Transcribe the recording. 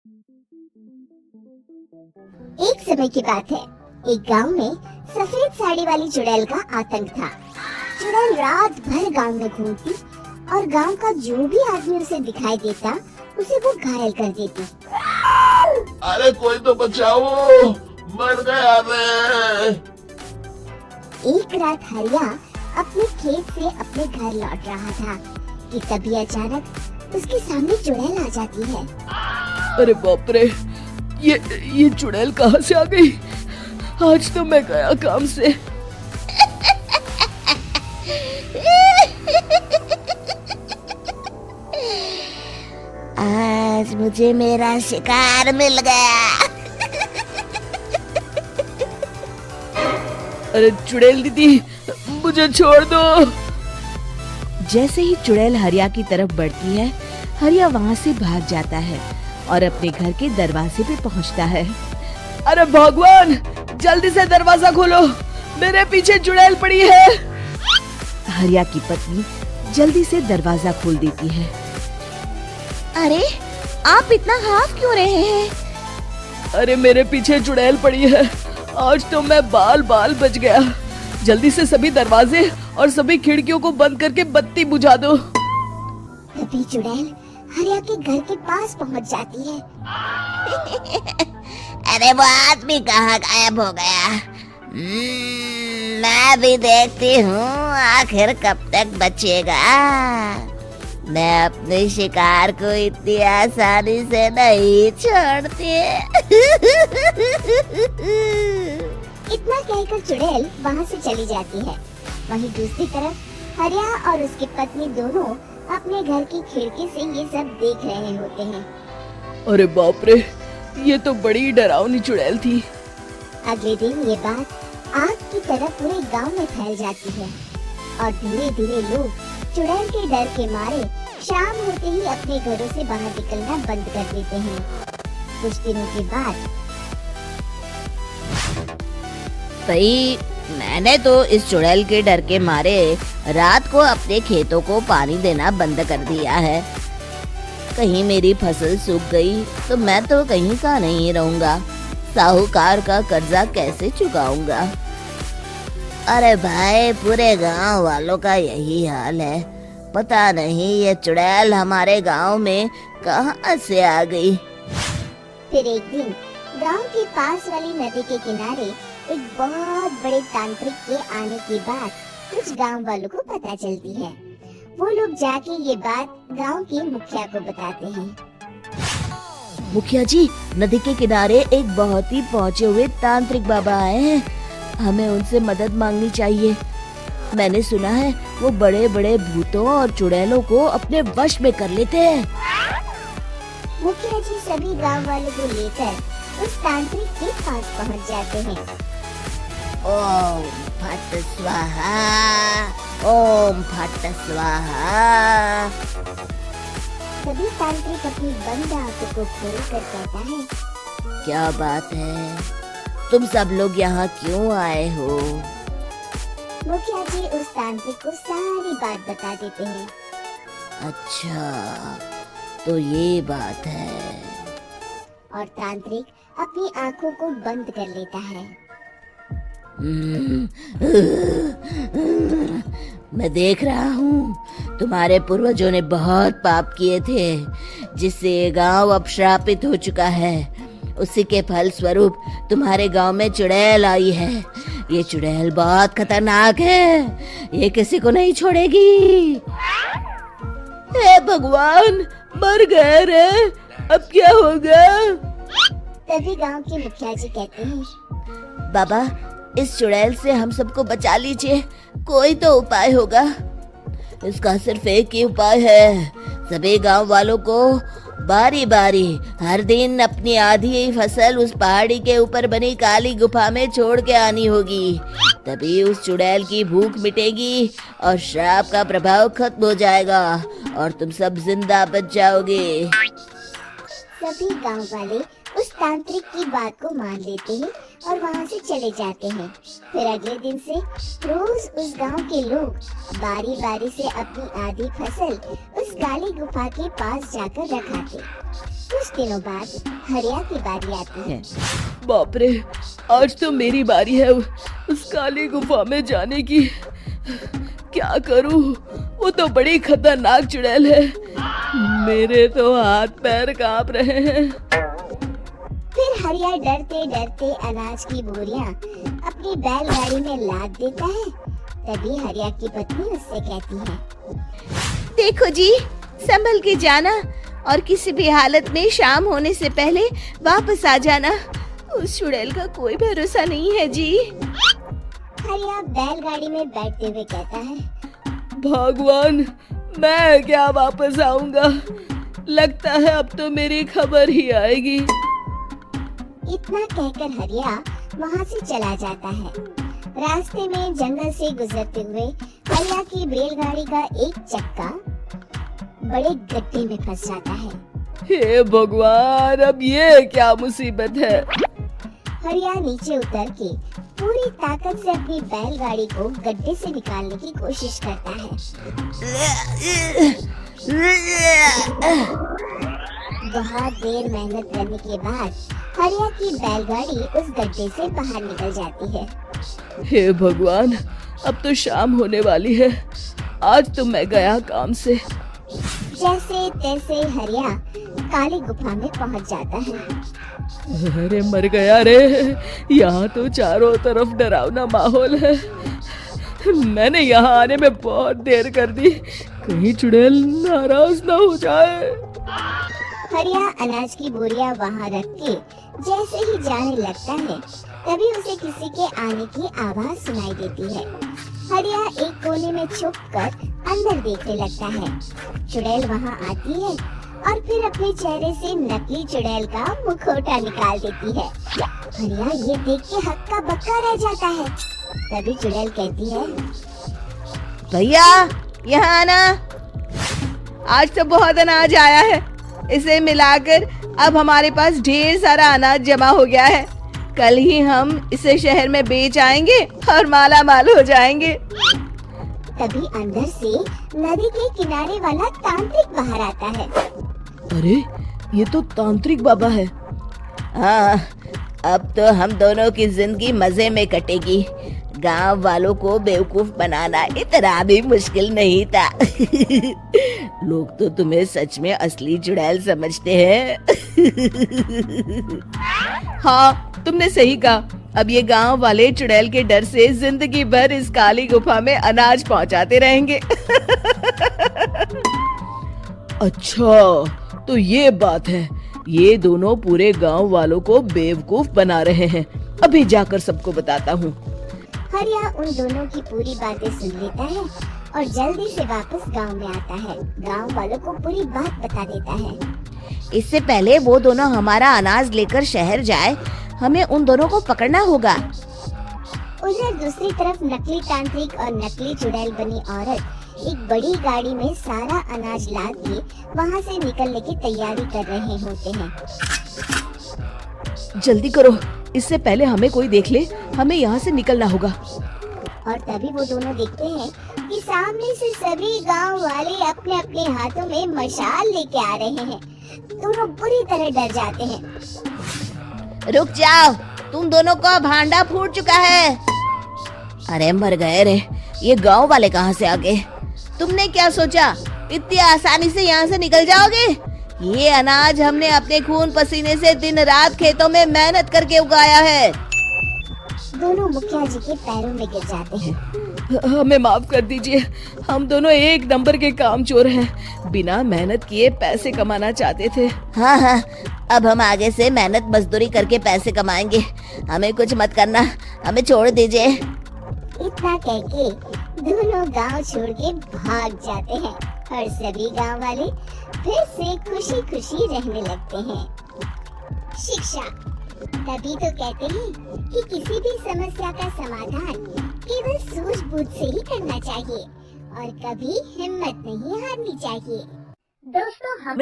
एक समय की बात है। एक गांव में सफेद साड़ी वाली चुड़ैल का आतंक था। चुड़ैल रात भर गांव में घूमती और गांव का जो भी आदमी उसे दिखाई देता उसे वो घायल कर देती। अरे कोई तो बचाओ, मर गया मैं। एक रात हरिया अपने खेत से अपने घर लौट रहा था कि तभी अचानक उसके सामने चुड़ैल आ जाती है। अरे बाप रे, ये चुड़ैल कहाँ से आ गई? आज तो मैं गया काम से। आज मुझे मेरा शिकार मिल गया। अरे चुड़ैल दीदी, मुझे छोड़ दो। जैसे ही चुड़ैल हरिया की तरफ बढ़ती है, हरिया वहाँ से भाग जाता है और अपने घर के दरवाजे पे पहुँचता है। अरे भगवान, जल्दी से दरवाजा खोलो, मेरे पीछे चुड़ैल पड़ी है। हरिया की पत्नी जल्दी से दरवाजा खोल देती है। अरे आप इतना हाफ क्यों रहे हैं? अरे मेरे पीछे चुड़ैल पड़ी है, आज तो मैं बाल बाल बच गया। जल्दी से सभी दरवाजे और सभी खिड़कियों को बंद करके बत्ती बुझा दो। तभी चुड़ैल हरिया के घर के पास पहुंच जाती है। अरे वो आदमी कहाँ गायब हो गया? मैं भी देखती हूँ आखिर कब तक बचेगा। मैं अपने शिकार को इतनी आसानी से नहीं छोड़ती। इतना कहकर चुड़ैल वहाँ से चली जाती है। वहीं दूसरी तरफ हरिया और उसकी पत्नी दोनों अपने घर की खिड़की से ये सब देख रहे होते हैं। अरे बाप रे, ये तो बड़ी डरावनी चुड़ैल थी। अगले दिन ये बात आग की तरह पूरे गांव में फैल जाती है और धीरे धीरे लोग चुड़ैल के डर के मारे शाम होते ही अपने घरों से बाहर निकलना बंद कर देते हैं। कुछ दिनों के बाद भाई, मैंने तो इस चुड़ैल के डर के मारे रात को अपने खेतों को पानी देना बंद कर दिया है। कहीं मेरी फसल सूख गई तो मैं तो कहीं का नहीं रहूंगा। साहूकार का कर्जा कैसे चुकाऊंगा? अरे भाई, पूरे गांव वालों का यही हाल है। पता नहीं ये चुड़ैल हमारे गांव में कहां से आ गई। फिर एक दिन गांव के पास वाली नदी के किनारे एक बहुत बड़े तांत्रिक के आने की बात कुछ गांव वालों को पता चलती है। वो लोग जाके ये बात गांव के मुखिया को बताते हैं। मुखिया जी, नदी के किनारे एक बहुत ही पहुंचे हुए तांत्रिक बाबा आए हैं। हमें उनसे मदद मांगनी चाहिए। मैंने सुना है वो बड़े बड़े भूतों और चुड़ैलों को अपने वश में कर लेते हैं। मुखिया जी सभी गांव वालों को लेकर उस तांत्रिक के पास पहुंच जाते हैं। ओम फट स्वाहा, ओम फट स्वाहा। सभी तांत्रिक अपनी बंद आंखों को खोलकर कहता है, क्या बात है? तुम सब लोग यहाँ क्यों आए हो? मुखिया जी उस तांत्रिक को सारी बात बता देते हैं। अच्छा, तो ये बात है। और तांत्रिक अपनी आंखों को बंद कर लेता है। मैं देख रहा हूँ तुम्हारे पूर्वजों ने बहुत पाप किए थे, जिससे ये गांव अब श्रापित हो चुका है। उसी के फल स्वरूप तुम्हारे गांव में चुड़ैल आई है। ये चुड़ैल बहुत खतरनाक है, ये किसी को नहीं छोड़ेगी। हे भगवान, मर गए रे, अब क्या होगा? तभी गांव के मुखिया जी कहते हैं, बाबा, इस चुड़ैल से हम सबको बचा लीजिए। कोई तो उपाय होगा। इसका सिर्फ एक ही उपाय है। सभी गांव वालों को बारी बारी हर दिन अपनी आधी फसल उस पहाड़ी के ऊपर बनी काली गुफा में छोड़ के आनी होगी। तभी उस चुड़ैल की भूख मिटेगी और श्राप का प्रभाव खत्म हो जाएगा और तुम सब जिंदा बच जाओगे। सभी गांव वाले उस तांत्रिक की बात को मान लेते हैं और वहाँ से चले जाते हैं। फिर अगले दिन से रोज उस गांव के लोग बारी बारी से अपनी आधी फसल उस काली गुफा के पास जाकर रखाते। कुछ दिनों बाद हरिया की बारी आती है। बाप रे, आज तो मेरी बारी है उस काली गुफा में जाने की। क्या करूं? वो तो बड़ी खतरनाक चुड़ैल है। मेरे तो हाथ पैर कांप रहे हैं। फिर हरिया डरते डरते अनाज की बोरियां अपनी बैलगाड़ी में लाद देता है। तभी हरिया की पत्नी उससे कहती है, देखो जी, संभल के जाना और किसी भी हालत में शाम होने से पहले वापस आ जाना। उस चुड़ैल का कोई भरोसा नहीं है जी। हरिया बैलगाड़ी में बैठते हुए कहता है, भगवान, मैं क्या वापस आऊंगा? लगता है अब तो मेरी खबर ही आएगी। इतना कहकर हरिया वहाँ से चला जाता है। रास्ते में जंगल से गुजरते हुए हरिया की बैलगाड़ी का एक चक्का बड़े गड्ढे में फंस जाता है। हे भगवान, अब ये क्या मुसीबत है? हरिया नीचे उतर के पूरी ताकत से अपनी बैलगाड़ी को गड्ढे से निकालने की कोशिश करता है। बहुत देर मेहनत करने के बाद हरिया की बैलगाड़ी उस गड्ढे से बाहर निकल जाती है। हे भगवान, अब तो शाम होने वाली है। आज तो मैं गया काम से। जैसे तैसे हरिया काली गुफा में पहुंच जाता है। अरे मर गया रे, यहाँ तो चारों तरफ डरावना माहौल है। मैंने यहाँ आने में बहुत देर कर दी, कहीं चुड़ैल नाराज ना हो जाए। हरिया अनाज की बोरियां वहाँ रख के जैसे ही जाने लगता है, तभी उसे किसी के आने की आवाज सुनाई देती है। हरिया एक कोने में छुपकर अंदर देखने लगता है। चुड़ैल वहाँ आती है और फिर अपने चेहरे से नकली चुड़ैल का मुखौटा निकाल देती है। हरिया ये देख के हक्का बक्का रह जाता है। तभी चुड़ैल कहती है, भैया यहाँ आना, आज तो बहुत अनाज आया है। इसे मिलाकर अब हमारे पास ढेर सारा अनाज जमा हो गया है। कल ही हम इसे शहर में बेच आएंगे और माला माल हो जाएंगे। तभी अंदर से नदी के किनारे वाला तांत्रिक बाहर आता है। अरे, ये तो तांत्रिक बाबा है। हाँ, अब तो हम दोनों की जिंदगी मजे में कटेगी। गांव वालों को बेवकूफ बनाना इतना भी मुश्किल नहीं था। लोग तो तुम्हें सच में असली चुड़ैल समझते हैं। हाँ, तुमने सही कहा। अब ये गांव वाले चुड़ैल के डर से जिंदगी भर इस काली गुफा में अनाज पहुंचाते रहेंगे। अच्छा, तो ये बात है। ये दोनों पूरे गांव वालों को बेवकूफ बना रहे हैं। अभी जाकर सबको बताता हूँ। हरिया उन दोनों की पूरी बातें सुन लेता है और जल्दी से वापस गांव में आता है। गांव वालों को पूरी बात बता देता है। इससे पहले वो दोनों हमारा अनाज लेकर शहर जाए, हमें उन दोनों को पकड़ना होगा। उधर दूसरी तरफ नकली तांत्रिक और नकली चुड़ैल बनी औरत एक बड़ी गाड़ी में सारा अनाज लाद के वहाँ से निकलने की तैयारी कर रहे होते हैं। जल्दी करो, इससे पहले हमें कोई देख ले। हमें यहाँ से निकलना होगा। और तभी वो दोनों देखते हैं कि सामने से सभी गांव वाले अपने अपने हाथों में मशाल लेके आ रहे हैं। दोनों बुरी तरह डर जाते हैं। रुक जाओ, तुम दोनों का भांडा फूट चुका है। अरे मर गए रे, ये गांव वाले कहाँ से आ गए? तुमने क्या सोचा इतनी आसानी से यहाँ से निकल जाओगे? ये अनाज हमने अपने खून पसीने से दिन रात खेतों में मेहनत करके उगाया है। दोनों मुखिया जी के पैरों में गिर जाते हैं। हमें माफ कर दीजिए, हम दोनों एक नंबर के कामचोर हैं। बिना मेहनत किए पैसे कमाना चाहते थे। हाँ, अब हम आगे से मेहनत मजदूरी करके पैसे कमाएंगे। हमें कुछ मत करना, हमें छोड़ दीजिए। इतना कह के दोनों गांव छोड़ के भाग जाते हैं और सभी गांव वाले फिर से खुशी खुशी रहने लगते हैं। शिक्षा, तभी तो कहते हैं कि किसी भी समस्या का समाधान केवल सूझबूझ से ही करना चाहिए और कभी हिम्मत नहीं हारनी चाहिए। दोस्तों, हम